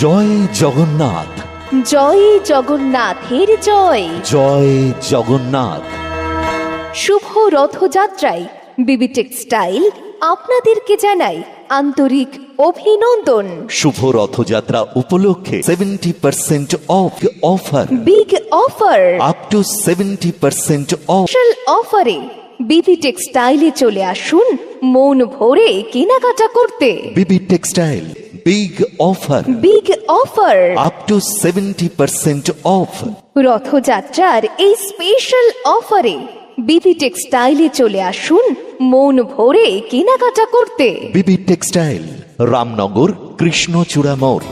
জয় জগন্নাথ, জয় জগন্নাথের জয়। জয় জগন্নাথ। শুভ রথযাত্রায় বিবি টেক্সটাইল আপনাদেরকে জানাই আন্তরিক অভিনন্দন। শুভ রথযাত্রা উপলক্ষে 70% of offer, big offer, up to 70% of. Special অফারে বিবি টেক্সটাইলে চলে আসুন মন ভরে কেনাকাটা করতে। বিবি textile big offer, big offer, up to 70% of. রথযাত্রার এই স্পেশাল অফারে বিবি টেক্সটাইলে চলে আসুন মন ভরে কেনাকাটা করতে। বিবি টেক্সটাইল, রামনগর, কৃষ্ণচূড়া মোড়।